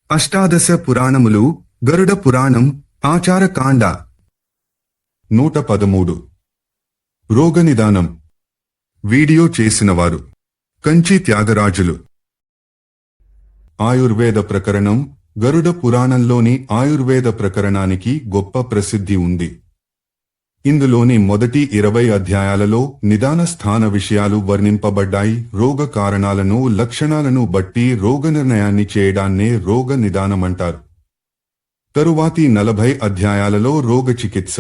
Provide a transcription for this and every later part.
అష్టాదశ పురాణములు గరుడ పురాణం ఆచారకాండ 113 రోగనిదానం వీడియో చేసినవారు కంచి త్యాగరాజులు ఆయుర్వేద ప్రకరణం గరుడ పురాణంలోని ఆయుర్వేద ప్రకరణానికి గొప్ప ప్రసిద్ధి ఉంది. ఇందులోని మొదటి 20 అధ్యాయాలలో నిదాన స్థాన విషయాలు వర్ణింపబడ్డాయి. రోగ కారణాలను లక్షణాలను బట్టి రోగనిర్ణయాన్ని చేయడాన్నే రోగ నిదానమంటారు. తరువాతి 40 అధ్యాయాలలో రోగ చికిత్స,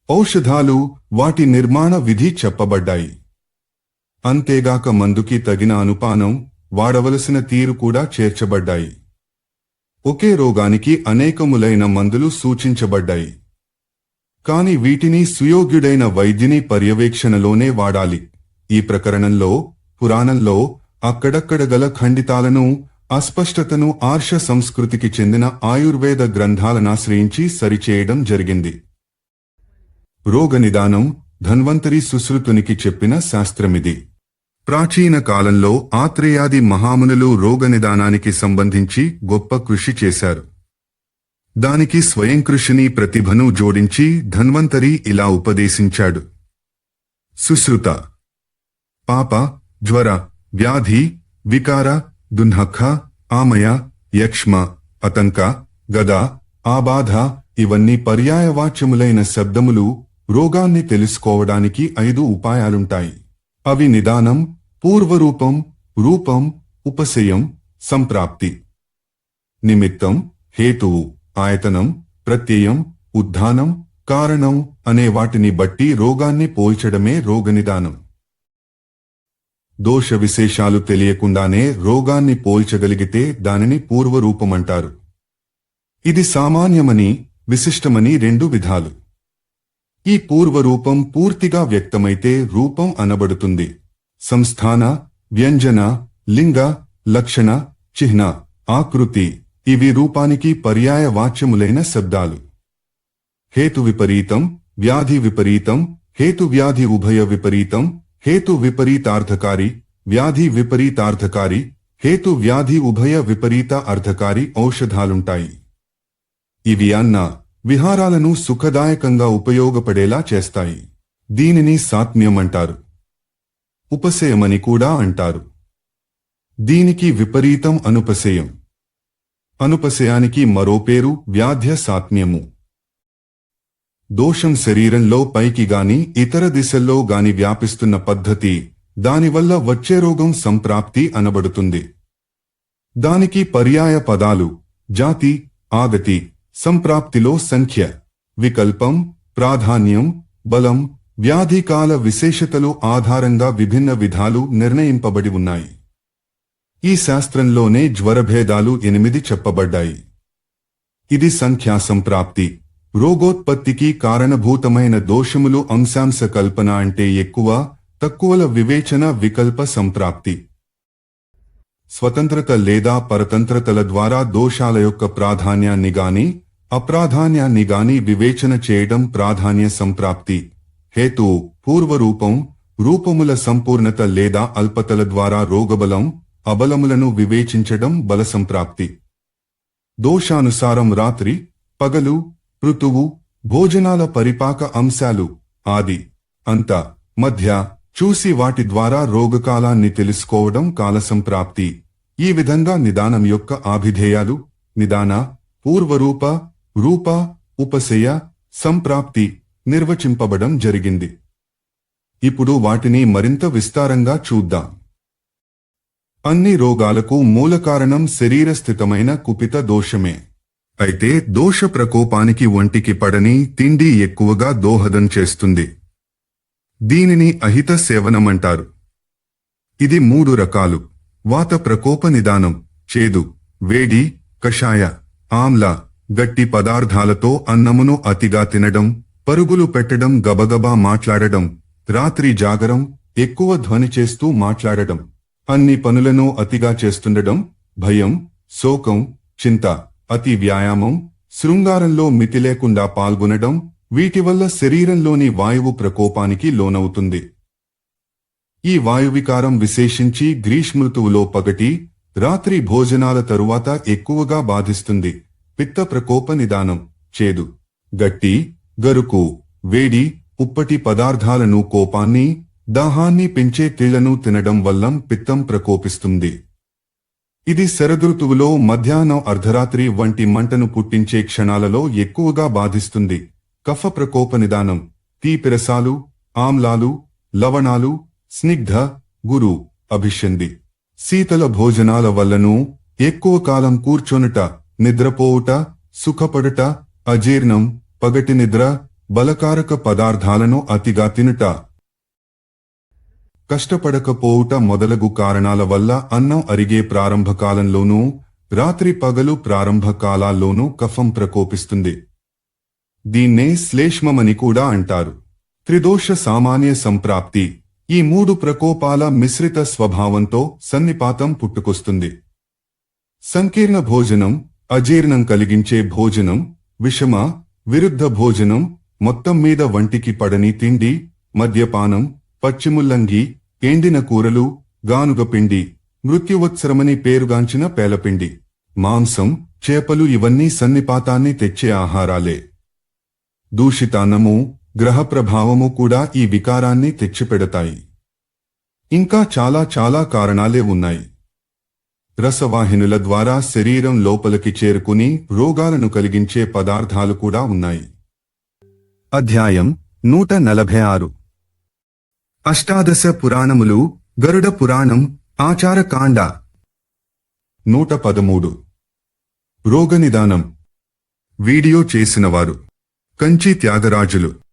ఔషధాలు, వాటి నిర్మాణ విధి చెప్పబడ్డాయి. అంతేగాక మందుకి తగిన అనుపానం, వాడవలసిన తీరు కూడా చేర్చబడ్డాయి. ఒకే రోగానికి అనేకములైన మందులు సూచించబడ్డాయి. కాని వీటిని సుయోగ్యుడైన వైద్యుని పర్యవేక్షణలోనే వాడాలి. ఈ ప్రకరణంలో పురాణంలో అక్కడక్కడ గల ఖండితాలను, అస్పష్టతను ఆర్ష సంస్కృతికి చెందిన ఆయుర్వేద గ్రంథాలనాశ్రయించి సరిచేయడం జరిగింది. రోగనిదానం ధన్వంతరి సుశ్రుతునికి చెప్పిన శాస్త్రమిది. ప్రాచీన కాలంలో ఆత్రేయాది మహామునులు రోగనిదానానికి సంబంధించి గొప్ప కృషి చేశారు. దానికి స్వయం కృషిని ప్రతిభను జోడించి ధన్వంతరి ఇలా ఉపదేశించాడు. సుశ్రుత, పాప, జ్వర, వ్యాధి, వికార, దున్హఖ, ఆమయ, యక్ష్మ, అతంక, గద, ఆబాధ ఇవన్నీ పర్యాయవాచ్యములైన శబ్దములు. రోగాన్ని తెలుసుకోవడానికి 5 ఉపాయాలుంటాయి. అవి నిదానం, పూర్వరూపం, రూపం, ఉపశయం, సంప్రాప్తి. నిమిత్తం, హేతువు, ఆయతనం, ప్రత్యయం, ఉద్ధానం, కారణం అనే వాటిని బట్టి రోగాన్ని పోల్చడమే రోగనిదానం. దోష విశేషాలు తెలియకుండానే రోగాన్ని పోల్చగలిగితే దానిని పూర్వరూపమంటారు. ఇది సామాన్యమని, విశిష్టమని 2 విధాలు. ఈ పూర్వరూపం పూర్తిగా వ్యక్తమైతే రూపం అనబడుతుంది. సంస్థాన, వ్యంజన, లింగ, లక్షణ, చిహ్న, ఆకృతి ఇవి రూపానికి పర్యాయ వాచ్యములైన శబ్దాలు. హేతు విపరీతం, వ్యాధి విపరీతం, హేతు వ్యాధి ఉభయ విపరీతం, హేతు విపరీతార్థకారి, వ్యాధి విపరీతార్థకారి, హేతు వ్యాధి ఉభయ విపరీత అర్థకారి ఔషధాలుంటాయి. ఇవి అన్న విహారాలను సుఖదాయకంగా ఉపయోగపడేలా చేస్తాయి. దీనిని సాత్మ్యమంటారు. ఉపశయమని కూడా అంటారు. దీనికి విపరీతం అనుపశయం. అనుపశయానికి మరో పేరు వ్యాధ్య సాత్మ్యము. దోషం శరీరంలో పైకి గాని ఇతర దిశల్లో గాని వ్యాపిస్తున్న పద్ధతి, దానివల్ల వచ్చే రోగం సంప్రాప్తి అనబడుతుంది. దానికి పర్యాయ పదాలు జాతి, ఆగతి, సంప్రాప్తిలో సంఖ్య, వికల్పం, ప్రాధాన్యం, బలం, వ్యాధికాల విశేషతలు ఆధారంగా విభిన్న విధాలు నిర్ణయింపబడి ఉన్నాయి. ఈ శాస్త్రంలోనే జ్వరభేదాలు 8 చెప్పబడ్డాయి. ఇది సంఖ్యా సంప్రాప్తి. రోగోత్పత్తికి కారణభూతమైన దోషములు అంశాంశ కల్పన అంటే ఎక్కువ, తక్కువల వివేచన వికల్ప సంప్రాప్తి. స్వతంత్రత లేదా పరతంత్రతల ద్వారా దోషాల యొక్క ప్రాధాన్యాన్ని గాని అప్రాధాన్యాన్ని గాని వివేచన చేయడం ప్రాధాన్య సంప్రాప్తి. హేతు పూర్వరూపం, రూపముల సంపూర్ణత లేదా అల్పతల ద్వారా రోగబలం, అబలములను వివేచించడం బల సంప్రాప్తి. దోషానుసారం రాత్రి, పగలు, ఋతువు, భోజనాల పరిపాక అంశాలు, ఆది, అంత, మధ్య చూసి వాటి ద్వారా రోగకాలాన్ని తెలుసుకోవడం కాలసంప్రాప్తి. ఈ విధంగా నిదానం యొక్క ఆభిధేయాలు నిదాన, పూర్వరూప, రూప, ఉపశయ, సంప్రాప్తి నిర్వచింపబడం జరిగింది. ఇప్పుడు వాటిని మరింత విస్తారంగా చూద్దాం. అన్ని రోగాలకు మూలకారణం శరీరస్థితమైన కుపిత దోషమే. అయితే దోష ప్రకోపానికి ఒంటికి పడని తిండి ఎక్కువగా దోహదం చేస్తుంది. దీనిని అహిత సేవనమంటారు. ఇది 3 రకాలు. వాత ప్రకోప నిదానం చేదు, వేడి, కషాయ, ఆమ్ల, గట్టి పదార్థాలతో అన్నమును అతిగా తినడం, పరుగులు పెట్టడం, గబగబా మాట్లాడడం, రాత్రి జాగరం, ఎక్కువ ధ్వని చేస్తూ మాట్లాడడం, అన్ని పనులను అతిగా చేస్తుండడం, భయం, శోకం, చింత, అతి వ్యాయామం, శృంగారంలో మితి లేకుండా పాల్గొనడం వీటి వల్ల శరీరంలోని వాయువు ప్రకోపానికి లోనవుతుంది. ఈ వాయువికారం విశేషించి గ్రీష్మృతువులో పగటి, రాత్రి భోజనాల తరువాత ఎక్కువగా బాధిస్తుంది. పిత్త ప్రకోప నిదానం. చేదు, గట్టి, గరుకు, వేడి, ఉప్పటి పదార్థాలను, కోపాన్ని, దాహాన్ని పెంచే తిళ్లను తినడం వల్ల పిత్తం ప్రకోపిస్తుంది. ఇది శరదృతువులో మధ్యాహ్నం, అర్ధరాత్రి వంటి మంటను పుట్టించే క్షణాలలో ఎక్కువగా బాధిస్తుంది. కఫ ప్రకోప నిదానం. తీపిరసాలు, ఆమ్లాలు, లవణాలు, స్నిగ్ధ, గురు, అభిషంది. శీతల భోజనాల వల్లను, ఎక్కువ కాలం కూర్చొనుట, నిద్రపోవుట, సుఖపడుట, అజీర్ణం, పగటి నిద్ర, బలకారక పదార్థాలను అతిగా తినుట, కష్టపడకపోవుట మొదలగు కారణాల వల్ల అన్నం అరిగే ప్రారంభకాలంలోనూ, రాత్రి పగలు ప్రారంభ కాలాల్లోనూ కఫం ప్రకోపిస్తుంది. దీన్నే శ్లేష్మమని కూడా అంటారు. త్రిదోష సామాన్య సంప్రాప్తి. ఈ మూడు ప్రకోపాల మిశ్రిత స్వభావంతో సన్నిపాతం పుట్టుకొస్తుంది. సంకీర్ణ భోజనం, అజీర్ణం కలిగించే భోజనం, విషమ, విరుద్ధ భోజనం, మొత్తం మీద వంటికి పడని తిండి, మద్యపానం, పచ్చిముల్లంగి, ఎండిన కూరలు, గానుగ పిండి, మృత్యువత్సరమని పేరుగాంచిన పేలపిండి, మాంసం, చేపలు ఇవన్నీ సన్నిపాతాన్ని తెచ్చే ఆహారాలే. దూషితాన్నము, గ్రహ ప్రభావము కూడా ఈ వికారాన్ని తెచ్చిపెడతాయి. ఇంకా చాలా కారణాలే ఉన్నాయి. రసవాహినుల ద్వారా శరీరం లోపలికి చేరుకుని రోగాలను కలిగించే పదార్థాలు కూడా ఉన్నాయి. అధ్యాయం 146. అష్టాదశ పురాణములు. గరుడ పురాణం. ఆచారకాండ. 113. రోగనిదానం. వీడియో చేసినవారు కంచి త్యాగరాజులు.